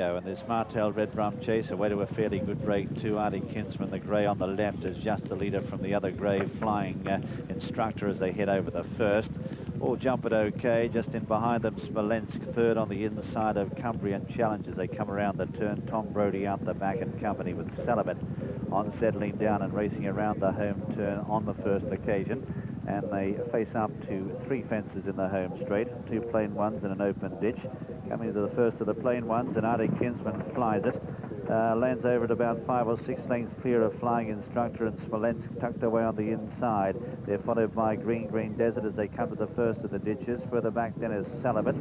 And this Martel Red Rum Chase away to a fairly good break too. Artie Kinsman, the grey on the left, is just the leader from the other grey flying Instructor as they head over the first. All jump it okay. Just in behind them, Smolensk third on the inside of Cumbrian Challenge as they come around the turn. Tom Brodie out the back in company with Celibate on settling down and racing around the home turn on the first occasion. And they face up to 3 fences in the home straight, 2 plain ones and an open ditch. Coming to the first of the plain ones, and Artie Kinsman flies it. Lands over at about 5 or 6 lengths clear of Flying Instructor, and Smolensk tucked away on the inside. They're followed by Green Desert as they come to the first of the ditches. Further back then is Celibate.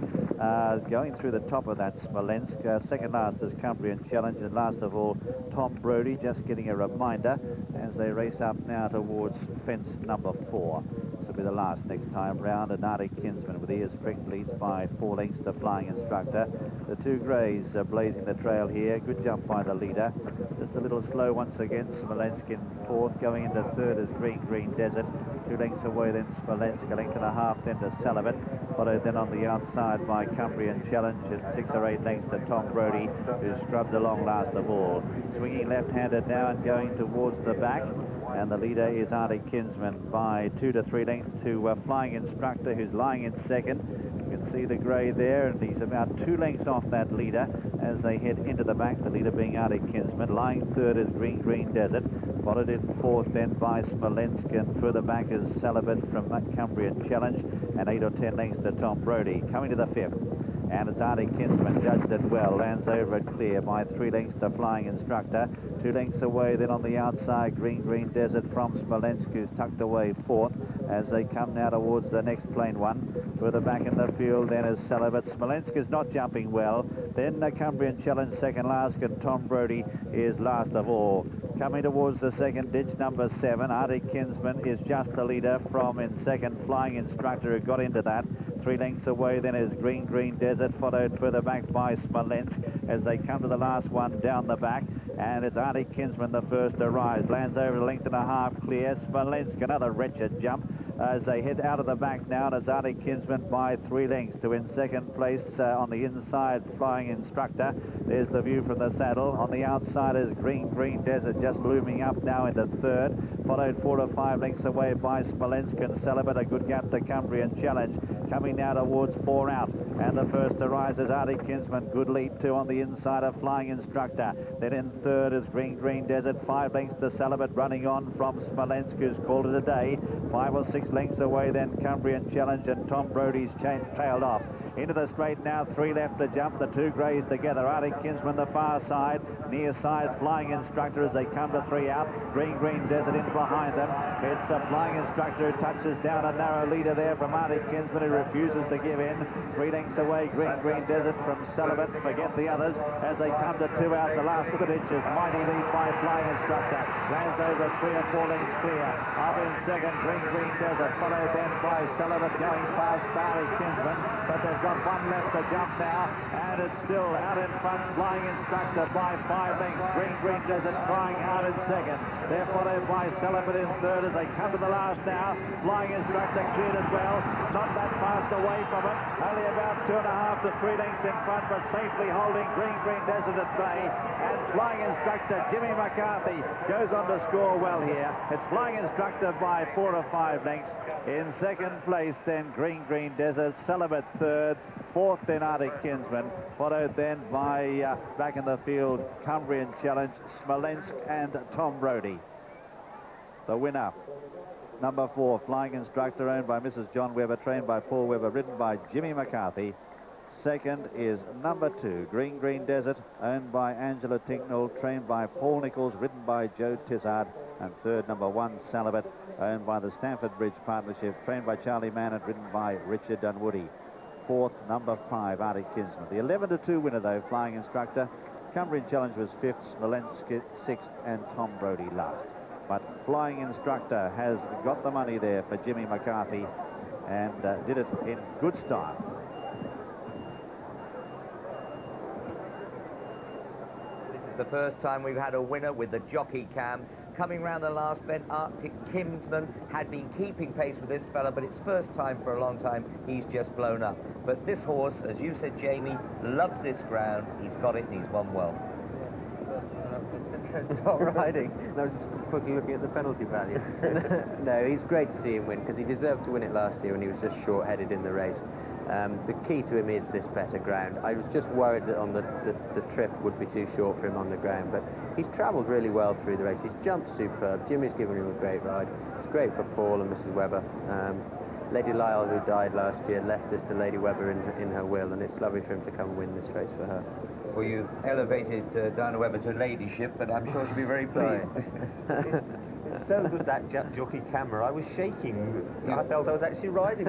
Going through the top of that, Smolensk. Second last is Cumbrian Challenge, and last of all, Tom Brodie, just getting a reminder as they race up now towards fence number 4. This will be the last next time round, and Artie Kinsman with ears pricked leads by 4 lengths to Flying Instructor. The 2 greys are blazing the trail here. Good jump by the leader. Just a little slow once again. Smolensk in 4th. Going into 3rd is Green Desert. 2 lengths away then Smolensk. A length and a half then to Celibate. Followed then on the outside by Cumbrian Challenge, and 6 or 8 lengths to Tom Brodie, who scrubbed along last of all. Swinging left-handed now and going towards the back. And the leader is Artie Kinsman by 2 to 3 lengths to Flying Instructor, who's lying in 2nd. You can see the grey there, and he's about 2 lengths off that leader as they head into the back, the leader being Artie Kinsman. Lying 3rd is Green Desert, followed in 4th then by Smolensk, and further back is Celibate from that Cumbrian Challenge, and 8 or 10 lengths to Tom Brodie. Coming to the 5th. And it's Artie Kinsman, judged it well, lands over it clear by 3 lengths to Flying Instructor. 2 lengths away then on the outside, Green Desert from Smolensk, who's tucked away 4th as they come now towards the next plain one. Further back in the field then is Celibate. Smolensk is not jumping well. Then the Cumbrian Challenge second last, and Tom Brodie is last of all. Coming towards the second ditch, number 7, Artie Kinsman is just the leader from in 2nd, Flying Instructor, who got into that. 3 lengths away then is Green Desert, followed further back by Smolensk as they come to the last one down the back. And it's Artie Kinsman the first to rise. Lands over a length and a half clear. Smolensk, another wretched jump as they head out of the back now, and it's Artie Kinsman by 3 lengths to in 2nd place on the inside, Flying Instructor. There's the view from the saddle. On the outside is Green Desert, just looming up now into 3rd, followed 4 to 5 lengths away by Smolensk and Celibate. A good gap to Cumbrian Challenge. Coming now towards 4 out, and the first to rise is Artie Kinsman. Good lead too on the inside of Flying Instructor. Then in 3rd is Green Desert, 5 lengths to Celibate, running on from Smolensk, who's called it a day. 5 or 6 lengths away then Cumbrian Challenge, and Tom Brodie's trailed off. Into the straight now, 3 left to jump, the 2 greys together. Artie Kinsman the far side, near side Flying Instructor as they come to 3 out. Green Desert in behind them. It's a Flying Instructor who touches down a narrow leader there from Artie Kinsman, who refuses to give in. 3 lengths away Green Desert from Celibate. Forget the others as they come to 2 out. The last of the ditches, mighty lead by Flying Instructor. Lands over 3 or 4 lengths clear. Up in 2nd, Green Desert, followed then by Celibate going past Artie Kinsman, but they've got 1 left to jump now, and it's still out in front, Flying Instructor by 5 lengths. Green Desert trying hard in 2nd. They're followed by Celibate in 3rd as they come to the last now. Flying Instructor cleared it well, not that fast away from it, only about 2.5 to 3 lengths in front, but safely holding Green Desert at bay. And Flying Instructor Jimmy McCarthy goes on to score well here. It's Flying Instructor by 4 or 5 lengths. In 2nd place then Green Desert, Celibate 3rd, 4th then Artie Kinsman, followed then by back in the field Cumbrian Challenge, Smolensk and Tom Brodie. The winner, number 4, Flying Instructor, owned by Mrs. John Webber, trained by Paul Webber, ridden by Jimmy McCarthy. 2nd is number 2, Green Desert, owned by Angela Tinknell, trained by Paul Nichols, ridden by Joe Tizard. And 3rd, number 1, Celibate, owned by the Stamford Bridge Partnership, trained by Charlie Mann and ridden by Richard Dunwoody. 4th, number 5, Artie Kinsman. The 11 to 2 winner, though, Flying Instructor. Cumbrian Challenge was 5th, Smolensk 6th, and Tom Brodie last. But Flying Instructor has got the money there for Jimmy McCarthy and did it in good style. This is the first time we've had a winner with the jockey cam coming round the last bend. Arctic Kinsman had been keeping pace with this fella, but it's first time for a long time he's just blown up. But this horse, as you said, Jamie, loves this ground. He's got it and he's won well. Stop riding. I was just quickly looking at the penalty value. No, he's great to see him win because he deserved to win it last year when he was just short-headed in the race. The key to him is this better ground. I was just worried that on the trip would be too short for him on the ground, but he's travelled really well through the race. He's jumped superb. Jimmy's given him a great ride. It's great for Paul and Mrs. Webber. Lady Lyle, who died last year, left this to Lady Webber in her will, and it's lovely for him to come and win this race for her. Well, you elevated Diana Webber to ladyship, but I'm sure she'll be very pleased. It's so good, that jockey camera. I was shaking. I felt I was actually riding.